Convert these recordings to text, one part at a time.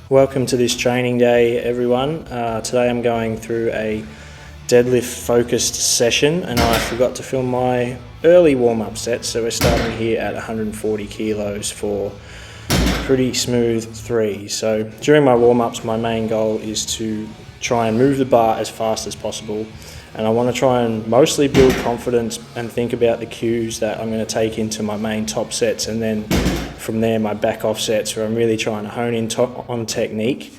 Welcome to this training day, everyone. Today I'm going through a deadlift focused session, and I forgot to film my early warm-up set, so we're starting here at 140 kilos for pretty smooth threes. So during my warm-ups, my main goal is to try and move the bar as fast as possible, and I want to try and mostly build confidence and think about the cues that I'm going to take into my main top sets, and then from there my back off sets where I'm really trying to hone in on technique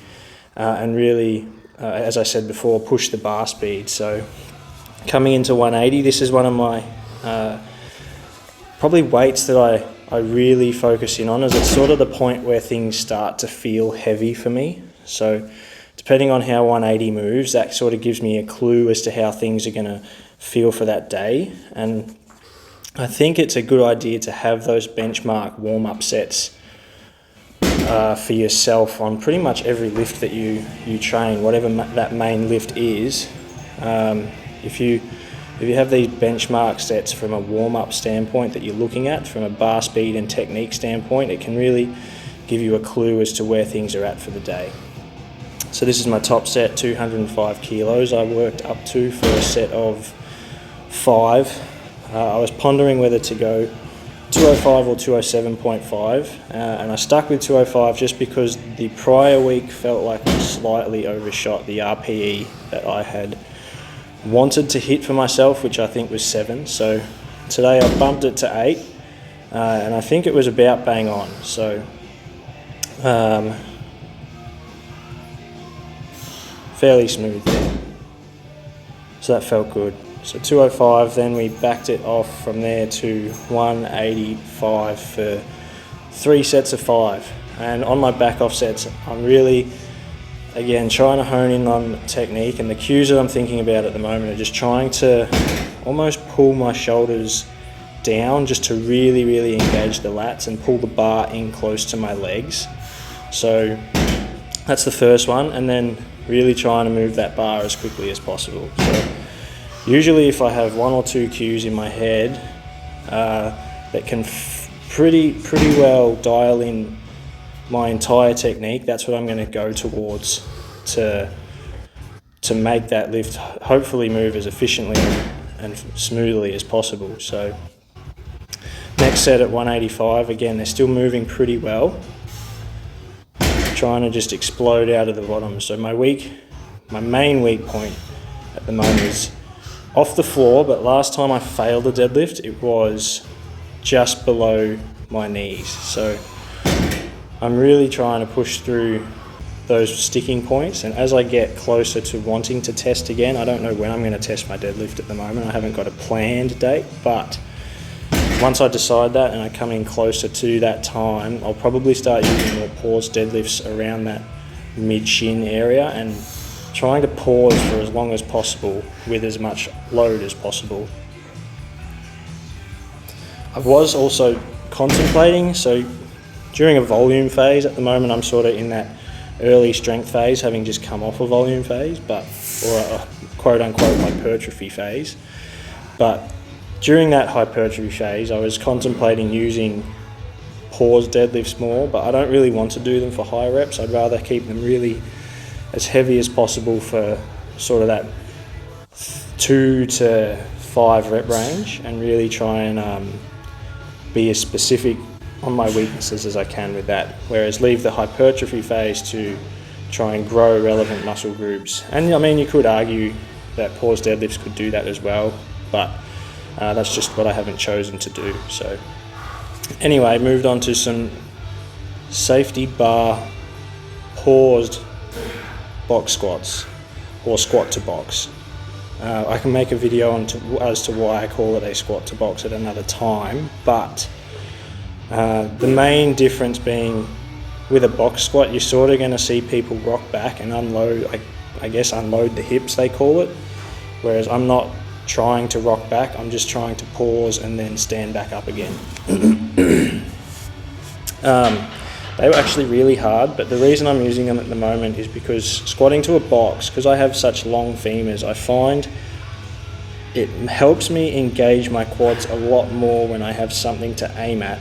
and really, as I said before, push the bar speed. So coming into 180, this is one of my probably weights that I really focus in on, as it's sort of the point where things start to feel heavy for me. So depending on how 180 moves, that sort of gives me a clue as to how things are going to feel for that day. And I think it's a good idea to have those benchmark warm-up sets for yourself on pretty much every lift that you train, whatever that main lift is. If you have these benchmark sets from a warm-up standpoint that you're looking at, from a bar speed and technique standpoint, it can really give you a clue as to where things are at for the day. So this is my top set, 205 kilos I worked up to for a set of 5. I was pondering whether to go 205 or 207.5, and I stuck with 205 just because the prior week felt like I slightly overshot the RPE that I had wanted to hit for myself, which I think was 7. So today I bumped it to 8, and I think it was about bang on. So fairly smooth there. So that felt good. So 205, then we backed it off from there to 185 for 3 sets of 5. And on my back off sets, I'm really, again, trying to hone in on technique, and the cues that I'm thinking about at the moment are just trying to almost pull my shoulders down just to really, really engage the lats and pull the bar in close to my legs. So that's the first one, and then really trying to move that bar as quickly as possible. So usually if I have 1 or 2 cues in my head that can pretty well dial in my entire technique, that's what I'm going to go towards to make that lift hopefully move as efficiently and smoothly as possible. So next set at 185, again, they're still moving pretty well, trying to just explode out of the bottom. So my main weak point at the moment is off the floor, but last time I failed a deadlift, it was just below my knees. So I'm really trying to push through those sticking points, and as I get closer to wanting to test again, I don't know when I'm going to test my deadlift at the moment. I haven't got a planned date, but once I decide that and I come in closer to that time, I'll probably start using more paused deadlifts around that mid-shin area and trying to pause for as long as possible with as much load as possible. I was also contemplating, so during a volume phase at the moment, I'm sort of in that early strength phase, having just come off a volume phase, or a quote-unquote hypertrophy phase. But during that hypertrophy phase, I was contemplating using paused deadlifts more, but I don't really want to do them for high reps. I'd rather keep them really as heavy as possible for sort of that 2 to 5 rep range, and really try and be as specific on my weaknesses as I can with that, whereas leave the hypertrophy phase to try and grow relevant muscle groups. And I mean, you could argue that paused deadlifts could do that as well, but that's just what I haven't chosen to do. So anyway, moved on to some safety bar paused box squats, or squat to box. I can make a video as to why I call it a squat to box at another time, but the main difference being with a box squat, you're sort of going to see people rock back and unload, I guess unload the hips they call it, whereas I'm not trying to rock back, I'm just trying to pause and then stand back up again. They were actually really hard, but the reason I'm using them at the moment is because squatting to a box, because I have such long femurs, I find it helps me engage my quads a lot more when I have something to aim at,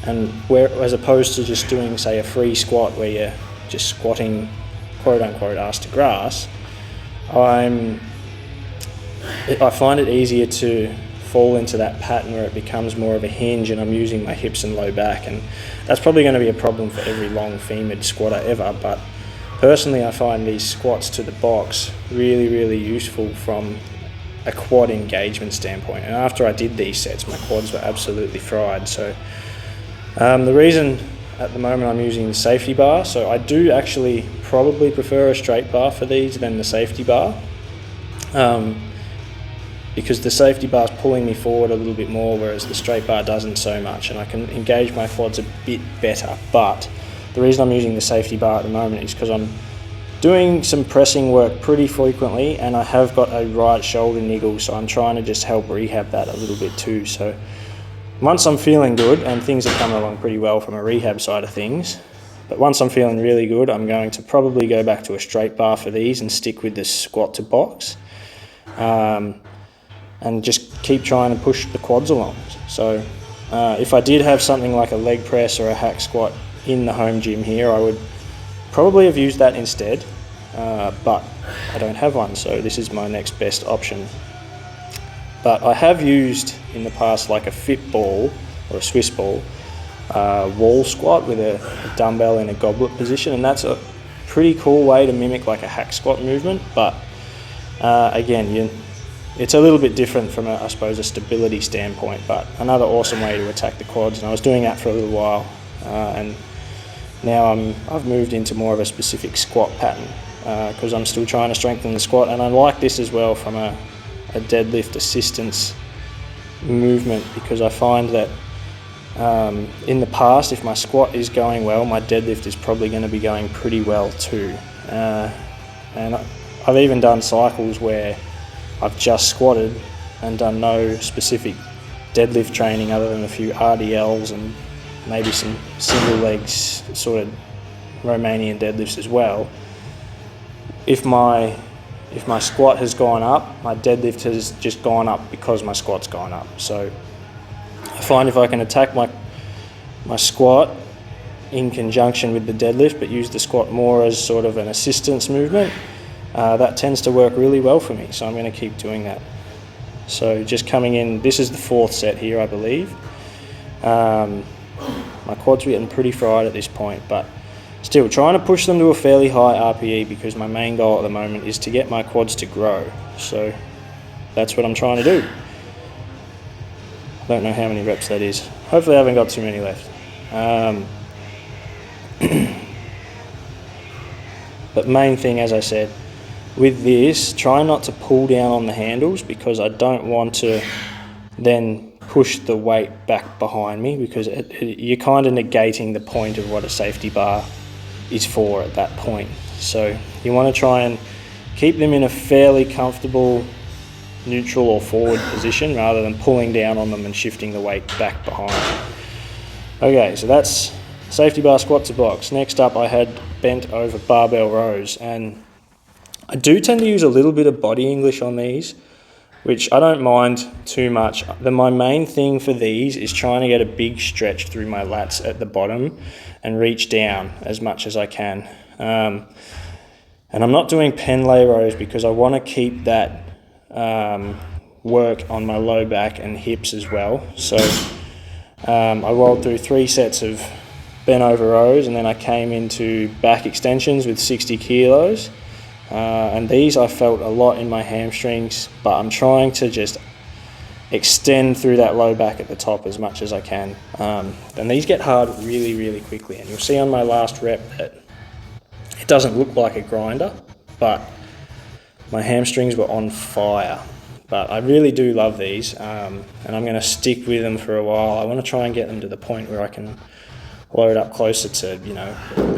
and as opposed to just doing, say, a free squat where just squatting quote unquote ass to grass, I find it easier to fall into that pattern where it becomes more of a hinge and I'm using my hips and low back, and that's probably going to be a problem for every long femored squatter ever. But personally, I find these squats to the box really useful from a quad engagement standpoint, and after I did these sets my quads were absolutely fried. So the reason at the moment I'm using the safety bar, so I do actually probably prefer a straight bar for these than the safety bar, because the safety bar is pulling me forward a little bit more, whereas the straight bar doesn't so much, and I can engage my quads a bit better. But the reason I'm using the safety bar at the moment is because I'm doing some pressing work pretty frequently, and I have got a right shoulder niggle, so I'm trying to just help rehab that a little bit too. So once I'm feeling good, and things are coming along pretty well from a rehab side of things, but once I'm feeling really good, I'm going to probably go back to a straight bar for these and stick with the squat to box. And just keep trying to push the quads along. So if I did have something like a leg press or a hack squat in the home gym here, I would probably have used that instead, but I don't have one, so this is my next best option. But I have used in the past like a fit ball or a Swiss ball wall squat with a dumbbell in a goblet position, and that's a pretty cool way to mimic like a hack squat movement. But again, it's a little bit different from I suppose a stability standpoint, but another awesome way to attack the quads. And I was doing that for a little while, and now I've moved into more of a specific squat pattern because I'm still trying to strengthen the squat, and I like this as well from a deadlift assistance movement, because I find that in the past, if my squat is going well, my deadlift is probably going to be going pretty well too. And I've even done cycles where I've just squatted and done no specific deadlift training other than a few RDLs and maybe some single legs sort of Romanian deadlifts as well. If my squat has gone up, my deadlift has just gone up because my squat's gone up. So I find if I can attack my squat in conjunction with the deadlift, but use the squat more as sort of an assistance movement, that tends to work really well for me, so I'm going to keep doing that. So just coming in, this is the fourth set here, I believe. My quads are getting pretty fried at this point, but still trying to push them to a fairly high RPE, because my main goal at the moment is to get my quads to grow. So that's what I'm trying to do. I don't know how many reps that is. Hopefully I haven't got too many left. But main thing, as I said, with this, try not to pull down on the handles, because I don't want to then push the weight back behind me, because you're kind of negating the point of what a safety bar is for at that point. So you want to try and keep them in a fairly comfortable neutral or forward position rather than pulling down on them and shifting the weight back behind. Okay, so that's safety bar squat to box. Next up, I had bent over barbell rows, and I do tend to use a little bit of body English on these, which I don't mind too much. My main thing for these is trying to get a big stretch through my lats at the bottom and reach down as much as I can. And I'm not doing pen lay rows because I want to keep that work on my low back and hips as well. So I rolled through 3 sets of bent over rows, and then I came into back extensions with 60 kilos. And these I felt a lot in my hamstrings, but I'm trying to just extend through that low back at the top as much as I can. And these get hard really quickly, and you'll see on my last rep that it doesn't look like a grinder, but my hamstrings were on fire. But I really do love these, and I'm going to stick with them for a while. I want to try and get them to the point where I can load up closer to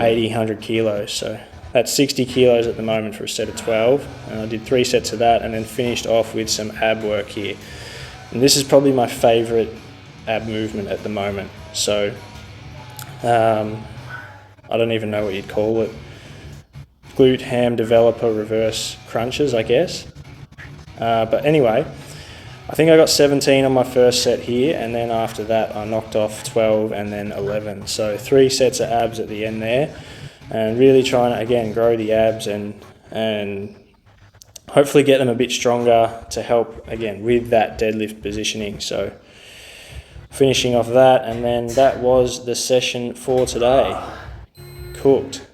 80, 100 kilos. So that's 60 kilos at the moment for a set of 12, and I did 3 sets of that and then finished off with some ab work here. And this is probably my favourite ab movement at the moment. So I don't even know what you'd call it. Glute ham developer reverse crunches, I guess. But anyway, I think I got 17 on my first set here, and then after that I knocked off 12 and then 11. So 3 sets of abs at the end there. and really trying to, again, grow the abs and hopefully get them a bit stronger to help, again, with that deadlift positioning. So finishing off that, and then that was the session for today. Cooked.